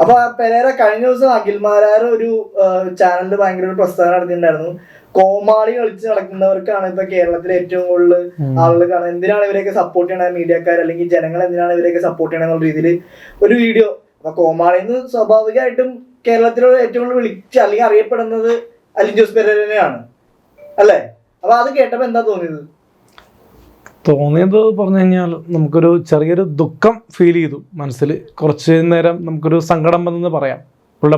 അപ്പൊ പെരേര കഴിഞ്ഞ ദിവസം അഖിൽമാരാർ ഒരു ചാനലിൽ ഭയങ്കര ഒരു പ്രസ്താവന നടത്തിയിട്ടുണ്ടായിരുന്നു. കോമാളി കളിച്ച് നടക്കുന്നവർക്കാണ് ഇപ്പൊ കേരളത്തിലെ ഏറ്റവും കൂടുതൽ ആളുകൾ കാണുന്നത്. എന്തിനാണ് ഇവരെയൊക്കെ സപ്പോർട്ട് ചെയ്യണ മീഡിയക്കാർ അല്ലെങ്കിൽ ജനങ്ങൾ എന്തിനാണ് ഇവരെയൊക്കെ സപ്പോർട്ട് ചെയ്യണം എന്നുള്ള രീതിയിൽ ഒരു വീഡിയോ. അപ്പൊ കോമാളിന്ന് സ്വാഭാവികമായിട്ടും കേരളത്തിലുള്ള ഏറ്റവും കൂടുതൽ വിളിച്ച് അല്ലെങ്കിൽ അറിയപ്പെടുന്നത് അലിൻ ജോസ് പെരേരയാണ് അല്ലേ? അപ്പൊ അത് കേട്ടപ്പോ എന്താ തോന്നിയത്? പറഞ്ഞു കഴിഞ്ഞാൽ നമുക്കൊരു ചെറിയൊരു ദുഃഖം ഫീൽ ചെയ്തു മനസ്സിൽ. കുറച്ച് നേരം നമുക്കൊരു സങ്കടം വന്നെന്ന് പറയാം ഉള്ള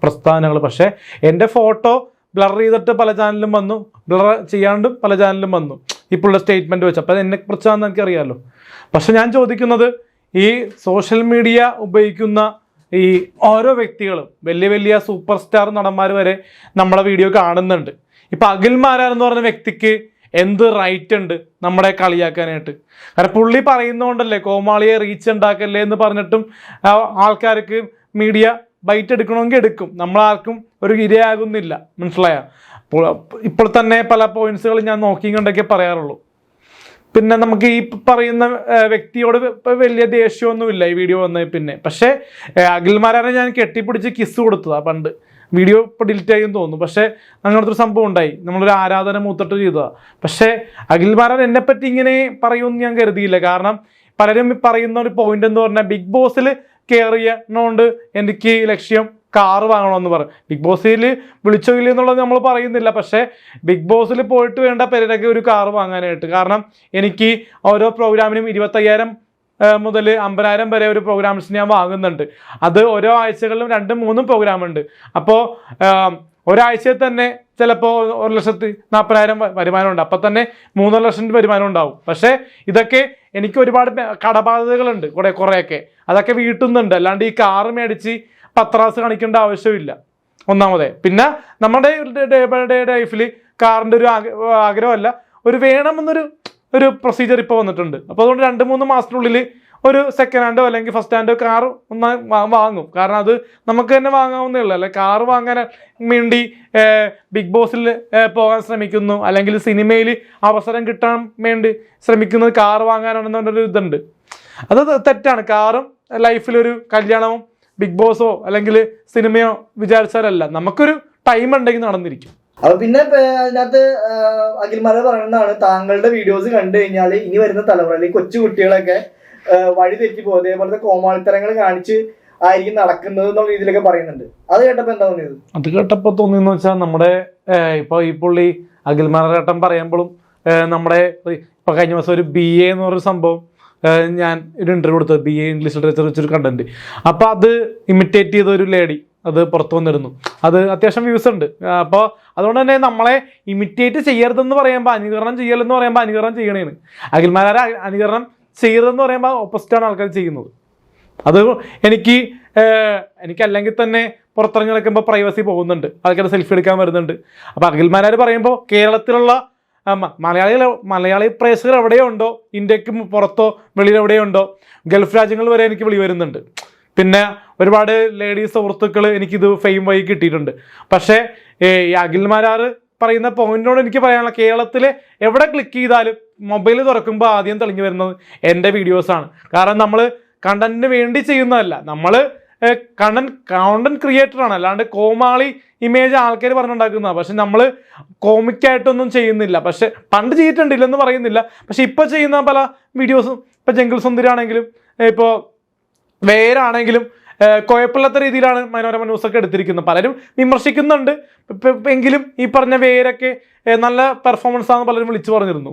പ്രസ്ഥാനങ്ങൾ. പക്ഷേ എൻ്റെ ഫോട്ടോ ബ്ലർ ചെയ്തിട്ട് പല ചാനലിലും വന്നു, ബ്ലർ ചെയ്യാണ്ടും പല ചാനലിലും വന്നു ഇപ്പോഴുള്ള സ്റ്റേറ്റ്മെൻറ്റ് വെച്ച്. അപ്പോൾ എന്നെ കുറിച്ചാണെന്ന് എനിക്കറിയാമല്ലോ. പക്ഷെ ഞാൻ ചോദിക്കുന്നത്, ഈ സോഷ്യൽ മീഡിയ ഉപയോഗിക്കുന്ന ഈ ഓരോ വ്യക്തികളും, വലിയ വലിയ സൂപ്പർ സ്റ്റാർ നടന്മാർ വരെ നമ്മളെ വീഡിയോ കാണുന്നുണ്ട്. ഇപ്പം അഖിൽമാരാർ എന്ന് പറഞ്ഞ വ്യക്തിക്ക് എന്ത് റൈറ്റ് ഉണ്ട് നമ്മളെ കളിയാക്കാനായിട്ട്? കാരണം പുള്ളി പറയുന്നതുകൊണ്ടല്ലേ കോമാളിയെ റീച്ച് ഉണ്ടാക്കല്ലേ എന്ന് പറഞ്ഞിട്ടും ആൾക്കാർക്ക് മീഡിയ ബൈറ്റ് എടുക്കണമെങ്കിൽ എടുക്കും. നമ്മളാർക്കും ഒരു ഇരയാകുന്നില്ല, മനസ്സിലായ? ഇപ്പോൾ തന്നെ പല പോയിന്റ്സുകൾ ഞാൻ നോക്കിയും കണ്ടൊക്കെ പറയാറുള്ളൂ. പിന്നെ നമുക്ക് ഈ പറയുന്ന വ്യക്തിയോട് വലിയ ദേഷ്യമൊന്നുമില്ല ഈ വീഡിയോ വന്നതിൽ പിന്നെ. പക്ഷേ അഖിൽമാരാരെ ഞാൻ കെട്ടിപ്പിടിച്ച് കിസ് കൊടുത്തതാണ് പണ്ട്. വീഡിയോ ഇപ്പോൾ ഡിലീറ്റ് ആയെന്ന് തോന്നുന്നു. പക്ഷേ അങ്ങനത്തെ ഒരു സംഭവം ഉണ്ടായി, നമ്മളൊരു ആരാധന മൂത്തിട്ട് ചെയ്തതാണ്. പക്ഷേ അഖിൽമാരാർ എന്നെപ്പറ്റി ഇങ്ങനെ പറയുമെന്ന് ഞാൻ കരുതിയില്ല. കാരണം പലരും പറയുന്ന ഒരു പോയിന്റ് എന്ന് പറഞ്ഞാൽ, ബിഗ് ബോസിൽ കയറിയതുകൊണ്ട് എനിക്ക് ലക്ഷ്യം കാറ് വാങ്ങണമെന്ന് പറയും. ബിഗ് ബോസിൽ വിളിച്ചോ ഇല്ല എന്നുള്ളത് നമ്മൾ പറയുന്നില്ല. പക്ഷേ ബിഗ് ബോസിൽ പോയിട്ട് വേണ്ട പെരേരയ്ക്ക് ഒരു കാറ് വാങ്ങാനായിട്ട്. കാരണം എനിക്ക് ഓരോ പ്രോഗ്രാമിനും 25,000 മുതൽ 50,000 വരെ ഒരു പ്രോഗ്രാംസ് ഞാൻ വാങ്ങുന്നുണ്ട്. അത് ഓരോ ആഴ്ചകളിലും 2-3 പ്രോഗ്രാം ഉണ്ട്. അപ്പോൾ ഒരാഴ്ചയിൽ തന്നെ ചിലപ്പോൾ 1,40,000 വരുമാനമുണ്ട്. അപ്പം തന്നെ 3 ലക്ഷം വരുമാനം ഉണ്ടാവും. പക്ഷേ ഇതൊക്കെ എനിക്ക് ഒരുപാട് കടബാധ്യതകളുണ്ട് കുറേയൊക്കെ. അതൊക്കെ വീട്ടുന്നുണ്ട്. അല്ലാണ്ട് ഈ കാറ് മേടിച്ച് പത്രാസ് കാണിക്കേണ്ട ആവശ്യമില്ല, ഒന്നാമതേ. പിന്നെ നമ്മുടെ ഡേ ബൈ ഡേ ലൈഫിൽ കാറിൻ്റെ ഒരു ആഗ്രഹമല്ല, ഒരു വേണമെന്നൊരു പ്രൊസീജിയർ ഇപ്പോൾ വന്നിട്ടുണ്ട്. അപ്പോൾ അതുകൊണ്ട് 2-3 മാസത്തിനുള്ളിൽ ഒരു സെക്കൻഡ് ഹാൻഡോ അല്ലെങ്കിൽ ഫസ്റ്റ് ഹാൻഡോ കാർ വാങ്ങും. കാരണം അത് നമുക്ക് തന്നെ വാങ്ങാവുന്നേ ഉള്ളൂ. അല്ലെ, കാറ് വാങ്ങാൻ വേണ്ടി ബിഗ് ബോസിൽ പോകാൻ ശ്രമിക്കുന്നു, അല്ലെങ്കിൽ സിനിമയിൽ അവസരം കിട്ടാൻ വേണ്ടി ശ്രമിക്കുന്നത് കാറ് വാങ്ങാനാണെന്നൊരു ഇതുണ്ട്. അത് തെറ്റാണ്. കാറും ലൈഫിലൊരു കല്യാണവും ബിഗ് ബോസോ അല്ലെങ്കിൽ സിനിമയോ വിചാരിച്ചാലല്ല. നമുക്കൊരു ടൈം ഉണ്ടെങ്കിൽ നടന്നിരിക്കും. അപ്പൊ പിന്നെ അതിനകത്ത് അഖിൽമാരാർ പറയുന്നതാണ്, താങ്കളുടെ വീഡിയോസ് കണ്ടു കഴിഞ്ഞാൽ ഇനി വരുന്ന തലമുറ അല്ലെങ്കിൽ കൊച്ചു കുട്ടികളൊക്കെ വഴി തെറ്റി പോകും, അതേപോലത്തെ കോമാളിത്തരങ്ങൾ കാണിച്ച് ആയിരിക്കും നടക്കുന്നത് എന്നുള്ള രീതിയിലൊക്കെ പറയുന്നുണ്ട്. അത് കേട്ടപ്പോൾ എന്താ തോന്നിയത്? അത് കേട്ടപ്പോൾ തോന്നിയെന്ന് വെച്ചാൽ, നമ്മുടെ ഇപ്പോൾ ഈ പുള്ളി അഖിൽമാരാർ പറയുമ്പോഴും നമ്മുടെ ഇപ്പൊ കഴിഞ്ഞ ദിവസം ഒരു BA എന്ന് പറഞ്ഞൊരു സംഭവം ഞാൻ ഒരു ഇന്റർവ്യൂ കൊടുത്തത്, BA ഇംഗ്ലീഷ് ലിറ്ററേച്ചർ വെച്ചൊരു കണ്ടന്റ്. അപ്പോൾ അത് ഇമിറ്റേറ്റ് ചെയ്ത ഒരു ലേഡി അത് പുറത്തു വന്നിരുന്നു. അത് അത്യാവശ്യം വ്യൂസ് ഉണ്ട്. അപ്പോൾ അതുകൊണ്ട് തന്നെ നമ്മളെ ഇമിറ്റേറ്റ് ചെയ്യരുതെന്ന് പറയുമ്പോൾ, അനുകരണം ചെയ്യലെന്ന് പറയുമ്പോൾ അനുകരണം ചെയ്യണേന്. അഖിൽമാരാരെ അനുകരണം ചെയ്യരുതെന്ന് പറയുമ്പോൾ ഓപ്പോസിറ്റാണ് ആൾക്കാർ ചെയ്യുന്നത്. അത് എനിക്കല്ലെങ്കിൽ തന്നെ പുറത്തിറങ്ങി നടക്കുമ്പോൾ പ്രൈവസി പോകുന്നുണ്ട്, ആൾക്കാർ സെൽഫി എടുക്കാൻ വരുന്നുണ്ട്. അപ്പോൾ അഖിൽമാരാർ പറയുമ്പോൾ കേരളത്തിലുള്ള മലയാളി പ്രേക്ഷകർ എവിടെയോ ഉണ്ടോ, ഇന്ത്യക്ക് പുറത്തോ വെളിയിൽ എവിടെയോ ഉണ്ടോ, ഗൾഫ് രാജ്യങ്ങൾ വരെ എനിക്ക് വിളി വരുന്നുണ്ട്. പിന്നെ ഒരുപാട് ലേഡീസ് സുഹൃത്തുക്കൾ എനിക്കിത് ഫെയിം വഴി കിട്ടിയിട്ടുണ്ട്. പക്ഷേ ഈ അഖിൽമാരാർ പറയുന്ന പോയിന്റിനോട് എനിക്ക് പറയാനുള്ള, കേരളത്തിൽ എവിടെ ക്ലിക്ക് ചെയ്താലും മൊബൈൽ തുറക്കുമ്പോൾ ആദ്യം തെളിഞ്ഞു വരുന്നത് എൻ്റെ വീഡിയോസാണ്. കാരണം നമ്മൾ കണ്ടന്റിന് വേണ്ടി ചെയ്യുന്നതല്ല, നമ്മൾ കണ്ടന്റ് ക്രിയേറ്ററാണ്. അല്ലാണ്ട് കോമാളി ഇമേജ് ആൾക്കാർ പറഞ്ഞുണ്ടാക്കുന്നതാണ്. പക്ഷെ നമ്മൾ കോമിക്കായിട്ടൊന്നും ചെയ്യുന്നില്ല. പക്ഷെ പണ്ട് ചെയ്തിട്ടുണ്ട്, ഇല്ലെന്ന് പറയുന്നില്ല. പക്ഷെ ഇപ്പോൾ ചെയ്യുന്ന പല വീഡിയോസും, ഇപ്പോൾ ജംഗിൾ സുന്ദരാണെങ്കിലും ഇപ്പോൾ വേരാണെങ്കിലും കുഴപ്പമില്ലാത്ത രീതിയിലാണ് മനോരമ ന്യൂസൊക്കെ എടുത്തിരിക്കുന്നത്. പലരും വിമർശിക്കുന്നുണ്ട്, എങ്കിലും ഈ പറഞ്ഞ വേരൊക്കെ നല്ല പെർഫോമൻസ് ആണെന്ന് പലരും വിളിച്ചു പറഞ്ഞിരുന്നു.